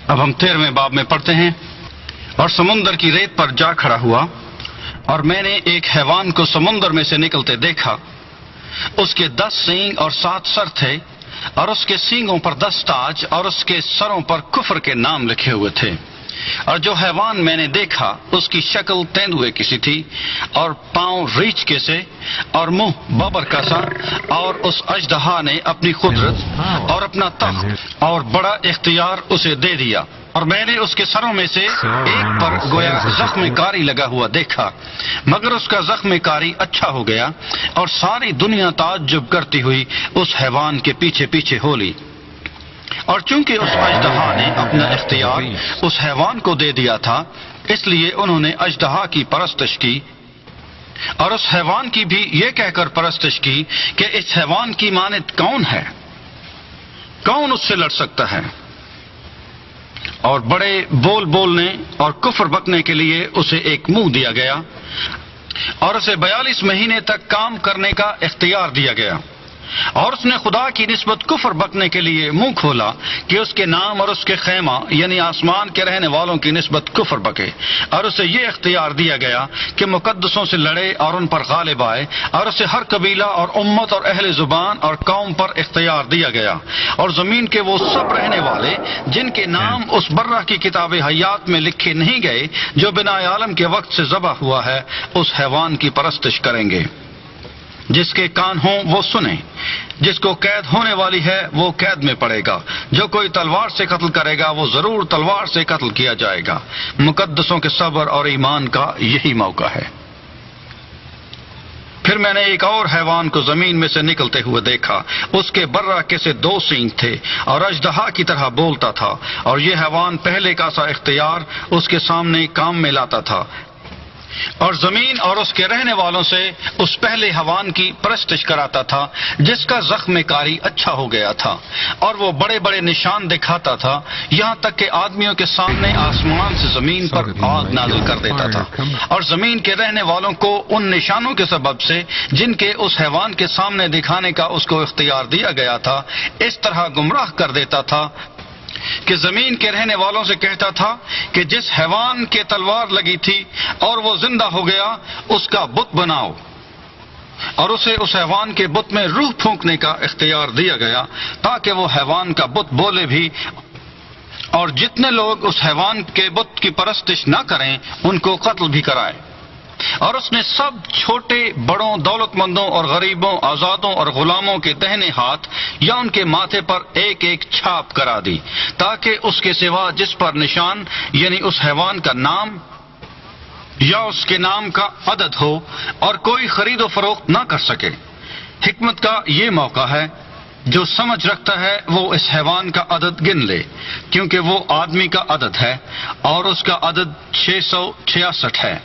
اب ہم 13ویں باب میں پڑھتے ہیں. اور سمندر کی ریت پر جا کھڑا ہوا، اور میں نے ایک حیوان کو سمندر میں سے نکلتے دیکھا. اس کے 10 سینگ اور 7 سر تھے، اور اس کے سینگوں پر 10 تاج، اور اس کے سروں پر کفر کے نام لکھے ہوئے تھے. اور جو حیوان میں نے دیکھا اس کی شکل تیندوے کی سی تھی، اور پاؤں ریچھ کے سے، اور منہ ببر کا سا. اور اس اژدہا نے اپنی قدرت اور اپنا تخت اور بڑا اختیار اسے دے دیا. اور میں نے اس کے سروں میں سے ایک پر گویا زخم کاری لگا ہوا دیکھا، مگر اس کا زخم کاری اچھا ہو گیا، اور ساری دنیا تعجب کرتی ہوئی اس حیوان کے پیچھے پیچھے ہو لی. اور چونکہ اس اژدہا نے اپنا اختیار اس حیوان کو دے دیا تھا، اس لیے انہوں نے اژدہا کی پرستش کی، اور اس حیوان کی بھی یہ کہہ کر پرستش کی کہ اس حیوان کی مانند کون ہے، کون اس سے لڑ سکتا ہے. اور بڑے بول بولنے اور کفر بکنے کے لیے اسے ایک منہ دیا گیا، اور اسے 42 مہینے تک کام کرنے کا اختیار دیا گیا. اور اس نے خدا کی نسبت کفر بکنے کے لیے منہ کھولا کہ اس کے نام اور اس کے خیمہ یعنی آسمان کے رہنے والوں کی نسبت کفر بکے. اور اسے یہ اختیار دیا گیا کہ مقدسوں سے لڑے اور ان پر غالب آئے. اور اسے ہر قبیلہ اور امت اور اہل زبان اور قوم پر اختیار دیا گیا. اور زمین کے وہ سب رہنے والے جن کے نام اس برہ کی کتاب حیات میں لکھے نہیں گئے، جو بنا عالم کے وقت سے ذبح ہوا ہے، اس حیوان کی پرستش کریں گے. جس کے کان ہوں وہ سنیں. جس کو قید ہونے والی ہے وہ قید میں پڑے گا. جو کوئی تلوار سے قتل کرے گا وہ ضرور تلوار سے قتل کیا جائے گا. مقدسوں کے صبر اور ایمان کا یہی موقع ہے. پھر میں نے ایک اور حیوان کو زمین میں سے نکلتے ہوئے دیکھا. اس کے برہ کے سے 2 سینگ تھے، اور اژدہا کی طرح بولتا تھا. اور یہ حیوان پہلے کا سا اختیار اس کے سامنے کام میں لاتا تھا، اور زمین اور اس کے رہنے والوں سے اس پہلے حیوان کی پرستش کراتا تھا جس کا زخم کاری اچھا ہو گیا تھا. اور وہ بڑے بڑے نشان دکھاتا تھا، یہاں تک کہ آدمیوں کے سامنے آسمان سے زمین پر آگ نازل کر دیتا تھا. اور زمین کے رہنے والوں کو ان نشانوں کے سبب سے جن کے اس حیوان کے سامنے دکھانے کا اس کو اختیار دیا گیا تھا، اس طرح گمراہ کر دیتا تھا کہ زمین کے رہنے والوں سے کہتا تھا کہ جس حیوان کے تلوار لگی تھی اور وہ زندہ ہو گیا، اس کا بت بناؤ. اور اسے اس حیوان کے بت میں روح پھونکنے کا اختیار دیا گیا تاکہ وہ حیوان کا بت بولے بھی، اور جتنے لوگ اس حیوان کے بت کی پرستش نہ کریں ان کو قتل بھی کرائے. اور اس نے سب چھوٹے بڑوں، دولت مندوں اور غریبوں، آزادوں اور غلاموں کے دہنے ہاتھ یا ان کے ماتھے پر ایک ایک چھاپ کرا دی، تاکہ اس کے سوا جس پر نشان یعنی اس حیوان کا نام یا اس کے نام کا عدد ہو، اور کوئی خرید و فروخت نہ کر سکے. حکمت کا یہ موقع ہے، جو سمجھ رکھتا ہے وہ اس حیوان کا عدد گن لے، کیونکہ وہ آدمی کا عدد ہے اور اس کا عدد 666 ہے.